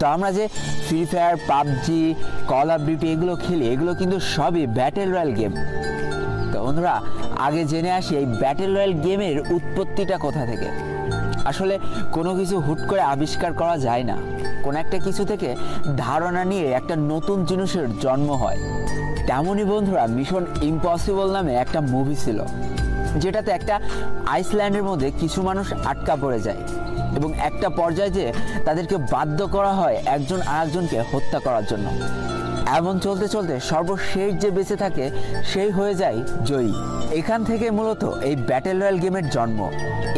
তো আমরা যে free fire, PUBG, call of duty এগুলো খেলি, এগুলো কিন্তু সবই ব্যাটেল রয়্যাল গেম। তো বন্ধুরা, আগে জেনে আসি এই ব্যাটেল রয়্যাল গেমের উৎপত্তিটা কোথা থেকে। আসলে কোনো কিছু হুট করে আবিষ্কার করা যায় না, কোনো একটা কিছু থেকে ধারণা নিয়ে একটা নতুন জিনিসের জন্ম হয়। তেমনই বন্ধুরা, মিশন ইম্পসিবল নামে একটা মুভি ছিল, যেটাতে একটা আইসল্যান্ডের মধ্যে কিছু মানুষ আটকা পড়ে যায় এবং একটা পর্যায়ে যে তাদেরকে বাধ্য করা হয় একজন আরেকজনকে হত্যা করার জন্য। এমন চলতে চলতে সর্বশেষ যে বেঁচে থাকে সেই হয়ে যায় জয়ী। এখান থেকে মূলত এই ব্যাটেল রয়্যাল গেমের জন্ম।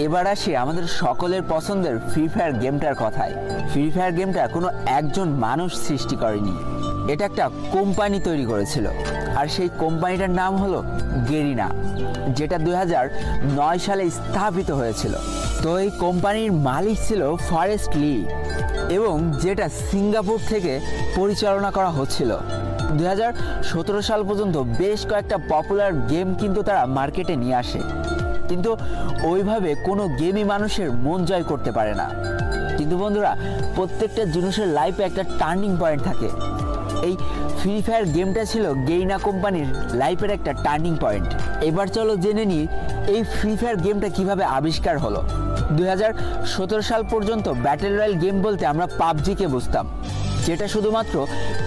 এবার আসি আমাদের সকলের পছন্দের ফ্রি ফায়ার গেমটার কথায়। ফ্রি ফায়ার গেমটা কোনো একজন মানুষ সৃষ্টি করেনি, এটা একটা কোম্পানি তৈরি করেছিল, আর সেই কোম্পানিটার নাম হলো গেরিনা, যেটা 2009 সালে স্থাপিত হয়েছিল। তো এই কোম্পানির মালিক ছিল ফরেস্ট লি, এবং যেটা সিঙ্গাপুর থেকে পরিচালনা করা হচ্ছিল। 2017 সাল পর্যন্ত বেশ কয়েকটা পপুলার গেম কিন্তু তারা মার্কেটে নিয়ে আসে, কিন্তু ওইভাবে কোনো গেমই মানুষের মন জয় করতে পারে না। কিন্তু বন্ধুরা, প্রত্যেকটা জিনিসের লাইফে একটা টার্নিং পয়েন্ট থাকে। এই ফ্রি ফায়ার গেমটা ছিল গেরিনা কোম্পানির লাইফের একটা টার্নিং পয়েন্ট। এবার চলো জেনে নিই এই ফ্রি ফায়ার গেমটা কিভাবে আবিষ্কার হলো। 2017 সাল পর্যন্ত ব্যাটেল রয়্যাল গেম বলতে আমরা পাবজিকে বুঝতাম, যেটা শুধুমাত্র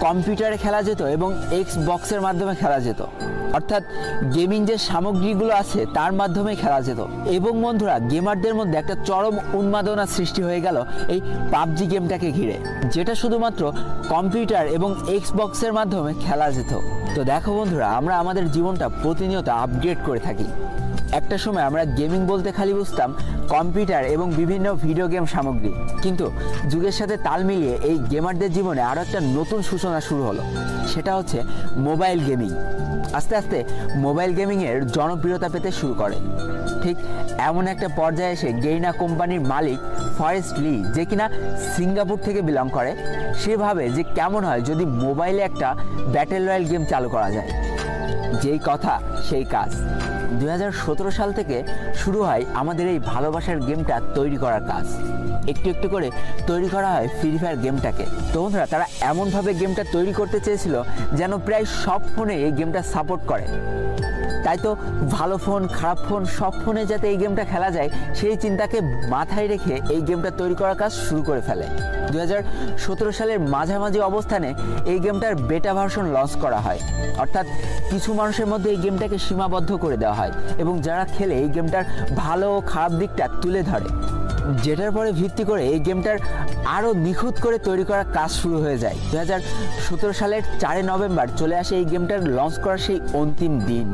কম্পিউটারে খেলা যেত এবং এক্সবক্সের মাধ্যমে খেলা যেত, অর্থাৎ গেমিং যে সামগ্রীগুলো আছে তার মাধ্যমে খেলা যেত। এবং বন্ধুরা, গেমারদের মধ্যে একটা চরম উন্মাদনা সৃষ্টি হয়ে গেল এই পাবজি গেমটাকে ঘিরে, যেটা শুধুমাত্র কম্পিউটার এবং এক্সবক্সের মাধ্যমে খেলা যেত। তো দেখো বন্ধুরা, আমরা আমাদের জীবনটা প্রতিনিয়ত আপগ্রেড করে থাকি। একটা সময় আমরা গেমিং বলতে খালি বুঝতাম কম্পিউটার এবং বিভিন্ন ভিডিও গেম সামগ্রী, কিন্তু যুগের সাথে তাল মিলিয়ে এই গেমারদের জীবনে আরও একটা নতুন সূচনা শুরু হলো, সেটা হচ্ছে মোবাইল গেমিং। আস্তে আস্তে মোবাইল গেমিংয়ের জনপ্রিয়তা পেতে শুরু করে। ঠিক এমন একটা পর্যায়ে এসে গেরিনা কোম্পানির মালিক ফরেস্ট লি, যে কিনা সিঙ্গাপুর থেকে বিলং করে, সে ভাবে যে কেমন হয় যদি মোবাইলে একটা ব্যাটেল রয়্যাল গেম চালু করা যায়। যেই কথা সেই কাজ। 2017 সাল থেকে শুরু হয় আমাদের এই ভালোবাসার গেমটা তৈরি করার কাজ। একটু একটু করে তৈরি করা হয় ফ্রি ফায়ার গেমটাকে। তো বন্ধুরা, তারা এমনভাবে গেমটা তৈরি করতে চেয়েছিল যেন প্রায় সব ফোনে এই গেমটা সাপোর্ট করে। তাই তো ভালো ফোন, খারাপ ফোন, সব ফোনে যাতে এই গেমটা খেলা যায় সেই চিন্তাকে মাথায় রেখে এই গেমটা তৈরি করার কাজ শুরু করে ফেলে। 2017 সালের মাঝামাঝি অবস্থানে এই গেমটার বেটা ভার্সন লঞ্চ করা হয়, অর্থাৎ কিছু মানুষের মধ্যে এই গেমটাকে সীমাবদ্ধ করে দেওয়া হয় এবং যারা খেলে এই গেমটার ভালো ও খারাপ দিকটা তুলে ধরে, যেটার পরে ভিত্তি করে এই গেমটার আরও নিখুঁত করে তৈরি করার কাজ শুরু হয়ে যায়। 2017 সালের 4 নভেম্বর চলে আসে এই গেমটার লঞ্চ করার সেই অন্তিম দিন,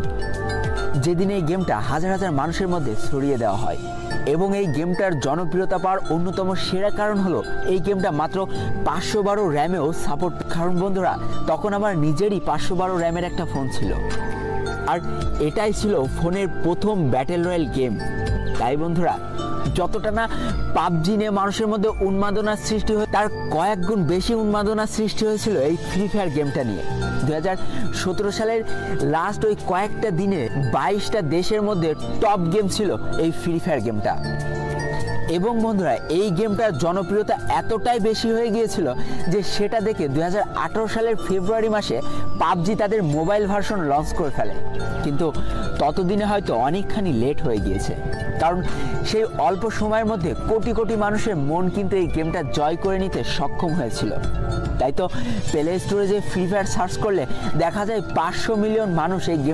যেদিন এই গেমটা হাজার হাজার মানুষের মধ্যে ছড়িয়ে দেওয়া হয়। এবং এই গেমটার জনপ্রিয়তা পাওয়ার অন্যতম সেরা কারণ হলো এই গেমটা মাত্র 512 র্যামেও সাপোর্ট। কারণ বন্ধুরা, তখন আমার নিজেরই 512 র্যামের একটা ফোন ছিল, আর এটাই ছিল ফোনের প্রথম ব্যাটেল রয়্যাল গেম। তাই বন্ধুরা, যতটা না পাবজি নিয়ে মানুষের মধ্যে উন্মাদনা সৃষ্টি হয়, তার কয়েক গুণ বেশি উন্মাদনা সৃষ্টি হয়েছিল এই ফ্রি ফায়ার গেমটা নিয়ে। 2017 সালের লাস্ট ওই কয়েকটা দিনে 22টা দেশের মধ্যে টপ গেম ছিল এই ফ্রি ফায়ার গেমটা। এবং বন্ধুরা, এই গেমটার জনপ্রিয়তা এতটাই বেশি হয়ে গিয়েছিল যে সেটা দেখে 2018 সালের ফেব্রুয়ারি মাসে পাবজি তাদের মোবাইল ভার্সন লঞ্চ করে ফেলে। কিন্তু ততদিনে হয়তো অনেকখানি লেট হয়ে গিয়েছে, কারণ সেই অল্প সময়ের মধ্যে কোটি কোটি মানুষের মন কিন্তু এই গেমটা জয় করে নিতে সক্ষম হয়েছিল। তাই তো প্লে স্টোরে যে ফ্রি ফায়ার সার্চ করলে দেখা যায় 500 মিলিয়ন মানুষ এই গেম